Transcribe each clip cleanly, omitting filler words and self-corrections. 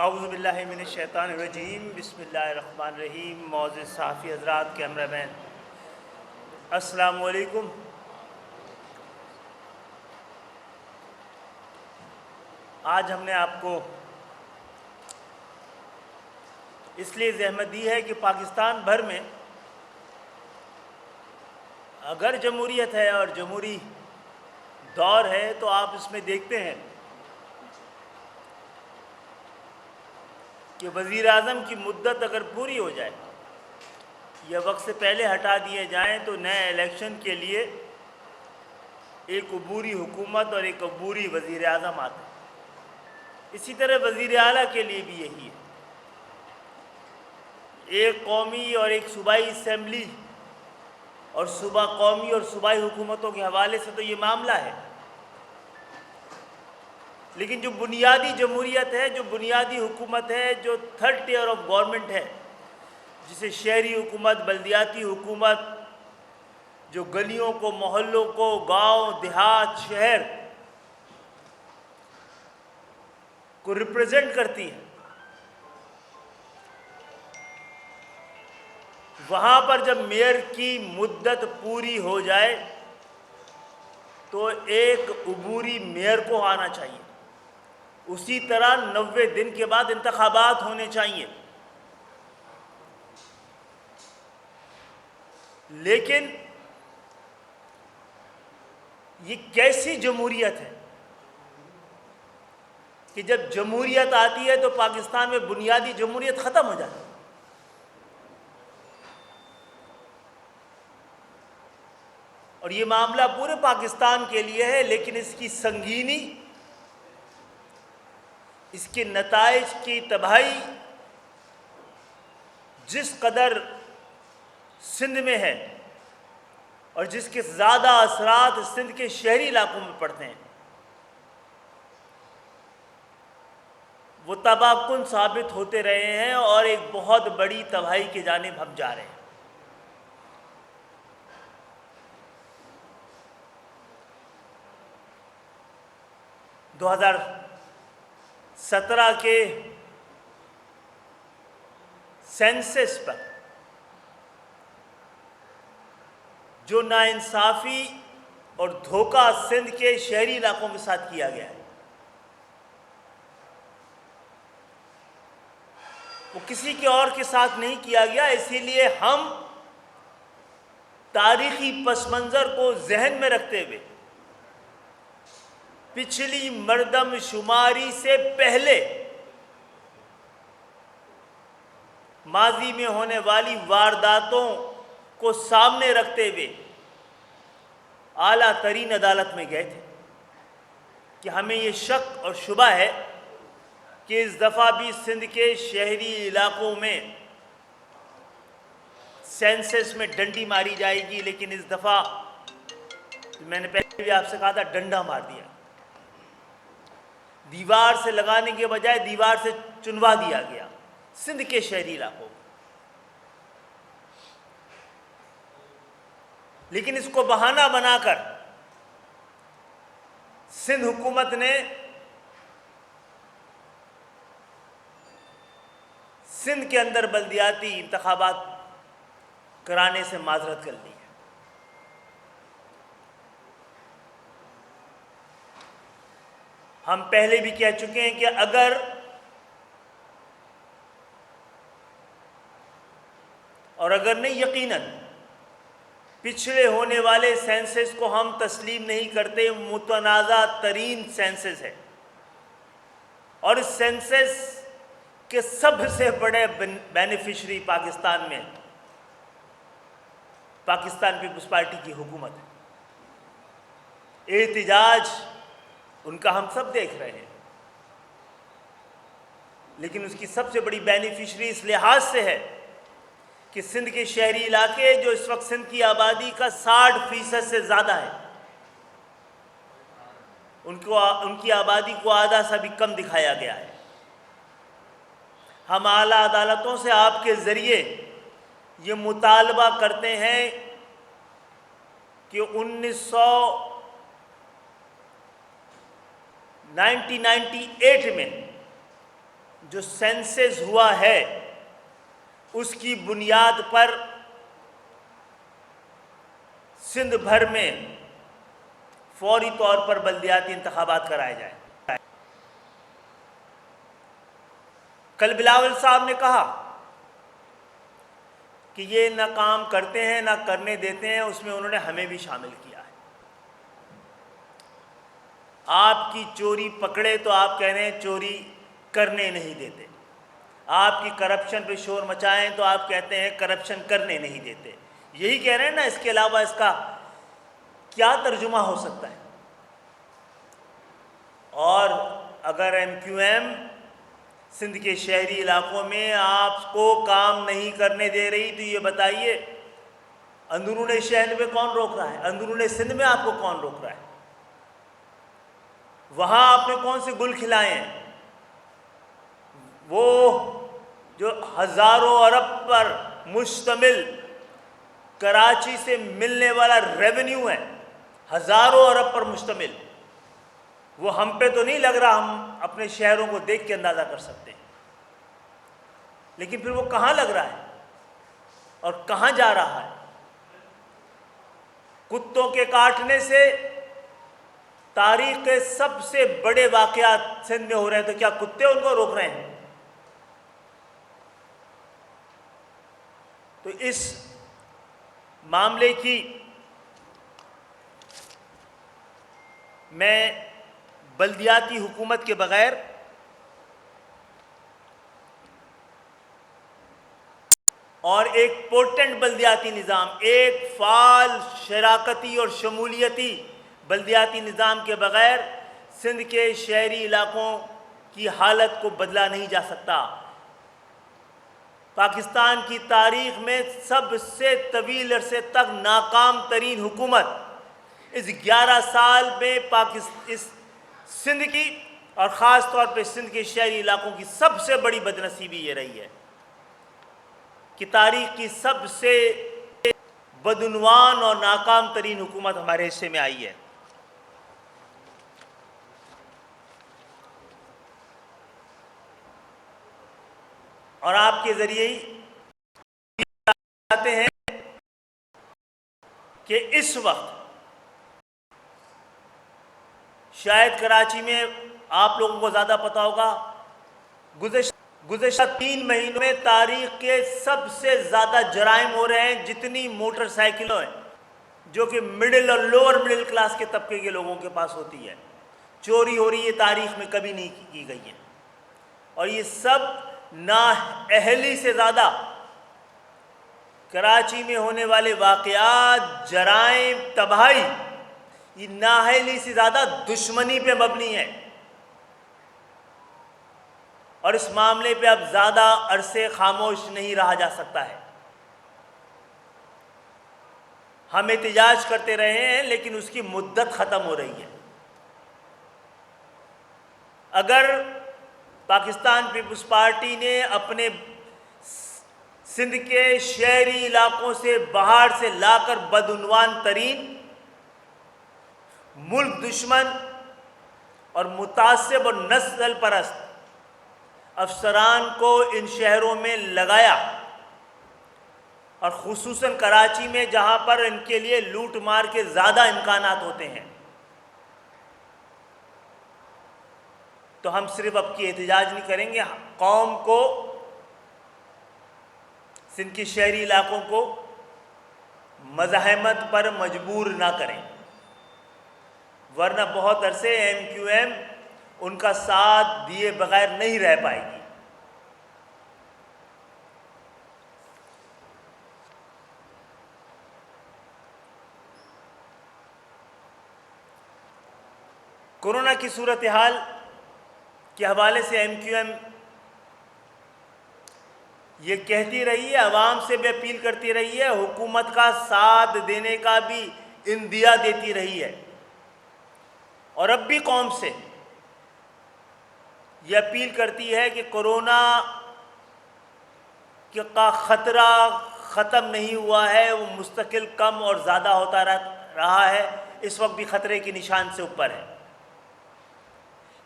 اعوذ باللہ من الشیطان الرجیم، بسم اللہ الرحمن الرحیم۔ معزز صحافی حضرات، کیمرہ مین، السلام علیکم۔ آج ہم نے آپ کو اس لیے زحمت دی ہے کہ پاکستان بھر میں اگر جمہوریت ہے اور جمہوری دور ہے تو آپ اس میں دیکھتے ہیں کہ وزیر اعظم کی مدت اگر پوری ہو جائے یا وقت سے پہلے ہٹا دیے جائیں تو نئے الیکشن کے لیے ایک عبوری حکومت اور ایک عبوری وزیر اعظم آتا ہے۔ اسی طرح وزیر اعلیٰ کے لیے بھی یہی ہے۔ ایک قومی اور ایک صوبائی اسمبلی اور صوبہ قومی اور صوبائی حکومتوں کے حوالے سے تو یہ معاملہ ہے، لیکن جو بنیادی جمہوریت ہے، جو بنیادی حکومت ہے، جو تھرڈ ٹیئر آف گورنمنٹ ہے، جسے شہری حکومت، بلدیاتی حکومت، جو گلیوں کو، محلوں کو، گاؤں، دیہات، شہر کو ریپرزینٹ کرتی ہے، وہاں پر جب میئر کی مدت پوری ہو جائے تو ایک عبوری میئر کو آنا چاہیے۔ اسی طرح 90 دن کے بعد انتخابات ہونے چاہیے۔ لیکن یہ کیسی جمہوریت ہے کہ جب جمہوریت آتی ہے تو پاکستان میں بنیادی جمہوریت ختم ہو جاتی ہے۔ اور یہ معاملہ پورے پاکستان کے لیے ہے، لیکن اس کی سنگینی، اس کے نتائج کی تباہی جس قدر سندھ میں ہے اور جس کے زیادہ اثرات سندھ کے شہری علاقوں میں پڑتے ہیں، وہ تباہ کن ثابت ہوتے رہے ہیں اور ایک بہت بڑی تباہی کی جانب ہم جا رہے ہیں۔ 2017 کے سینسس پر جو ناانصافی اور دھوکہ سندھ کے شہری علاقوں کے ساتھ کیا گیا ہے، وہ کسی کے اور کے ساتھ نہیں کیا گیا۔ اسی لیے ہم تاریخی پس منظر کو ذہن میں رکھتے ہوئے پچھلی مردم شماری سے پہلے ماضی میں ہونے والی وارداتوں کو سامنے رکھتے ہوئے اعلیٰ ترین عدالت میں گئے تھے کہ ہمیں یہ شک اور شبہ ہے کہ اس دفعہ بھی سندھ کے شہری علاقوں میں سینسس میں ڈنڈی ماری جائے گی، لیکن اس دفعہ میں نے پہلے بھی آپ سے کہا تھا ڈنڈا مار دیا، دیوار سے لگانے کے بجائے دیوار سے چنوا دیا گیا سندھ کے شہری علاقوں میں۔ لیکن اس کو بہانہ بنا کر سندھ حکومت نے سندھ کے اندر بلدیاتی انتخابات کرانے سے معذرت کر لی ہے۔ ہم پہلے بھی کہہ چکے ہیں کہ اگر نہیں یقیناً پچھلے ہونے والے سینسس کو ہم تسلیم نہیں کرتے، متنازع ترین سینسس ہے، اور اس سینسس کے سب سے بڑے بینیفیشری پاکستان میں پاکستان پیپلز پارٹی کی حکومت ہے۔ احتجاج ان کا ہم سب دیکھ رہے ہیں، لیکن اس کی سب سے بڑی بینیفیشری اس لحاظ سے ہے کہ سندھ کے شہری علاقے جو اس وقت سندھ کی آبادی کا 60% سے زیادہ ہے، ان کی آبادی کو آدھا سا بھی کم دکھایا گیا ہے۔ ہم اعلیٰ عدالتوں سے آپ کے ذریعے یہ مطالبہ کرتے ہیں کہ 1998 میں جو سینسس ہوا ہے اس کی بنیاد پر سندھ بھر میں فوری طور پر بلدیاتی انتخابات کرائے جائیں۔ کل بلاول صاحب نے کہا کہ یہ نہ کام کرتے ہیں نہ کرنے دیتے ہیں، اس میں انہوں نے ہمیں بھی شامل کیا ہے۔ آپ کی چوری پکڑے تو آپ کہہ رہے ہیں چوری کرنے نہیں دیتے، آپ کی کرپشن پہ شور مچائیں تو آپ کہتے ہیں کرپشن کرنے نہیں دیتے۔ یہی کہہ رہے ہیں نا، اس کے علاوہ اس کا کیا ترجمہ ہو سکتا ہے؟ اور اگر ایم کیو ایم سندھ کے شہری علاقوں میں آپ کو کام نہیں کرنے دے رہی تو یہ بتائیے اندرون شہر میں کون روک رہا ہے؟ اندرون سندھ میں آپ کو کون روک رہا ہے؟ وہاں آپ نے کون سے گل کھلائے ہیں؟ وہ جو ہزاروں ارب پر مشتمل کراچی سے ملنے والا ریونیو ہے، ہزاروں ارب پر مشتمل، وہ ہم پہ تو نہیں لگ رہا، ہم اپنے شہروں کو دیکھ کے اندازہ کر سکتے ہیں، لیکن پھر وہ کہاں لگ رہا ہے اور کہاں جا رہا ہے؟ کتوں کے کاٹنے سے تاریخ کے سب سے بڑے واقعات سندھ میں ہو رہے ہیں، تو کیا کتے ان کو روک رہے ہیں؟ تو اس معاملے کی میں بلدیاتی حکومت کے بغیر اور ایک پورٹنٹ بلدیاتی نظام، ایک فعال شراکتی اور شمولیتی بلدیاتی نظام کے بغیر سندھ کے شہری علاقوں کی حالت کو بدلا نہیں جا سکتا۔ پاکستان کی تاریخ میں سب سے طویل عرصے تک ناکام ترین حکومت اس 11 سال میں اس سندھ کی اور خاص طور پہ سندھ کے شہری علاقوں کی سب سے بڑی بدنصیبی یہ رہی ہے کہ تاریخ کی سب سے بدعنوان اور ناکام ترین حکومت ہمارے حصے میں آئی ہے۔ اور آپ کے ذریعے ہی چاہتے ہیں کہ اس وقت شاید کراچی میں آپ لوگوں کو زیادہ پتہ ہوگا، گزشتہ 3 مہینوں میں تاریخ کے سب سے زیادہ جرائم ہو رہے ہیں جتنی موٹر سائیکلوں ہیں جو کہ مڈل اور لوور مڈل کلاس کے طبقے کے لوگوں کے پاس ہوتی ہے، چوری ہو رہی ہے، تاریخ میں کبھی نہیں کی گئی ہے۔ اور یہ سب نااہلی سے زیادہ کراچی میں ہونے والے واقعات، جرائم، تباہی، یہ نااہلی سے زیادہ دشمنی پہ مبنی ہے، اور اس معاملے پہ اب زیادہ عرصے خاموش نہیں رہا جا سکتا ہے۔ ہم احتجاج کرتے رہے ہیں لیکن اس کی مدت ختم ہو رہی ہے۔ اگر پاکستان پیپلز پارٹی نے اپنے سندھ کے شہری علاقوں سے باہر سے لا کر بدعنوان ترین، ملک دشمن اور متعصب اور نسل پرست افسران کو ان شہروں میں لگایا، اور خصوصاً کراچی میں جہاں پر ان کے لیے لوٹ مار کے زیادہ امکانات ہوتے ہیں، تو ہم صرف اب کی احتجاج نہیں کریں گے، قوم کو، سندھ کے شہری علاقوں کو مزاحمت پر مجبور نہ کریں، ورنہ بہت عرصے ایم کیو ایم ان کا ساتھ دیے بغیر نہیں رہ پائے گی۔ کورونا کی صورتحال کے حوالے سے ایم کیو ایم یہ کہتی رہی ہے، عوام سے بھی اپیل کرتی رہی ہے، حکومت کا ساتھ دینے کا بھی اندیا دیتی رہی ہے، اور اب بھی قوم سے یہ اپیل کرتی ہے کہ کورونا کا خطرہ ختم نہیں ہوا ہے، وہ مستقل کم اور زیادہ ہوتا رہا ہے، اس وقت بھی خطرے کی نشان سے اوپر ہے،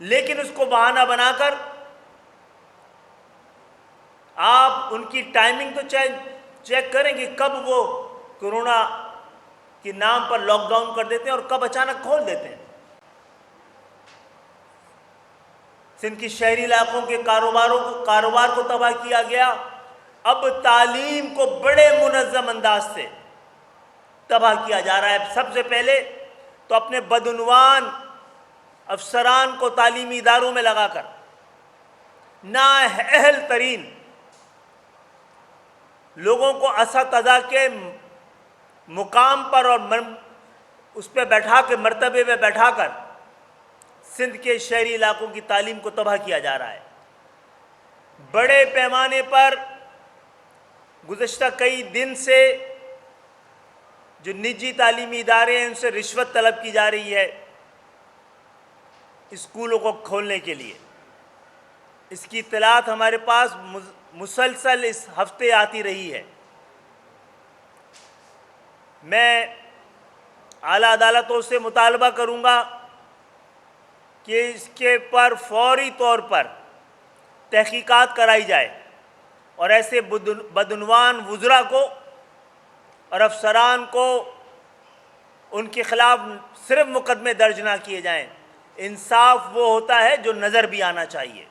لیکن اس کو بہانہ بنا کر آپ ان کی ٹائمنگ تو چیک کریں کہ کب وہ کرونا کے نام پر لاک ڈاؤن کر دیتے ہیں اور کب اچانک کھول دیتے ہیں۔ سندھ کی شہری علاقوں کے کاروبار کو تباہ کیا گیا، اب تعلیم کو بڑے منظم انداز سے تباہ کیا جا رہا ہے۔ سب سے پہلے تو اپنے بدعنوان افسران کو تعلیمی اداروں میں لگا کر نااہل ترین لوگوں کو اساتذہ کے مقام پر اور اس پہ بیٹھا کے مرتبے میں بیٹھا کر سندھ کے شہری علاقوں کی تعلیم کو تباہ کیا جا رہا ہے۔ بڑے پیمانے پر گزشتہ کئی دن سے جو نجی تعلیمی ادارے ہیں ان سے رشوت طلب کی جا رہی ہے اسکولوں کو کھولنے کے لیے۔ اس کی اطلاعات ہمارے پاس مسلسل اس ہفتے آتی رہی ہے۔ میں اعلیٰ عدالتوں سے مطالبہ کروں گا کہ اس کے پر فوری طور پر تحقیقات کرائی جائے اور ایسے بدعنوان وزراء کو اور افسران کو ان کے خلاف صرف مقدمے درج نہ کیے جائیں۔ انصاف وہ ہوتا ہے جو نظر بھی آنا چاہیے۔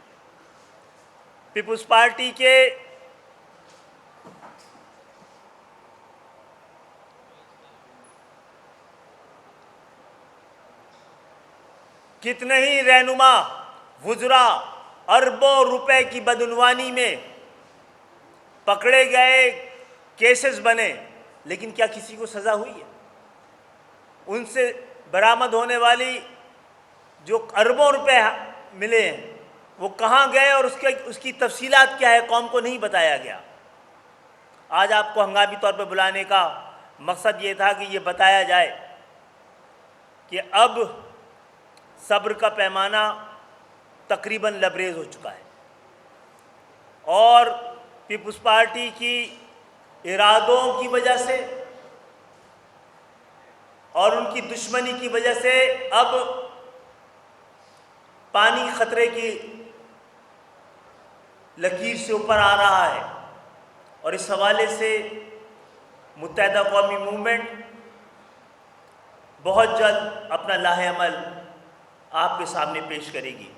پیپلز پارٹی کے کتنے ہی رہنما وزراء اربوں روپے کی بدعنوانی میں پکڑے گئے، کیسز بنے، لیکن کیا کسی کو سزا ہوئی ہے؟ ان سے برآمد ہونے والی جو اربوں روپے ملے ہیں وہ کہاں گئے اور اس کی تفصیلات کیا ہے قوم کو نہیں بتایا گیا۔ آج آپ کو ہنگامی طور پہ بلانے کا مقصد یہ تھا کہ یہ بتایا جائے کہ اب صبر کا پیمانہ تقریباً لبریز ہو چکا ہے اور پیپلز پارٹی کی ارادوں کی وجہ سے اور ان کی دشمنی کی وجہ سے اب پانی خطرے کی لکیر سے اوپر آ رہا ہے، اور اس حوالے سے متحدہ قومی موومنٹ بہت جلد اپنا لاہ عمل آپ کے سامنے پیش کرے گی۔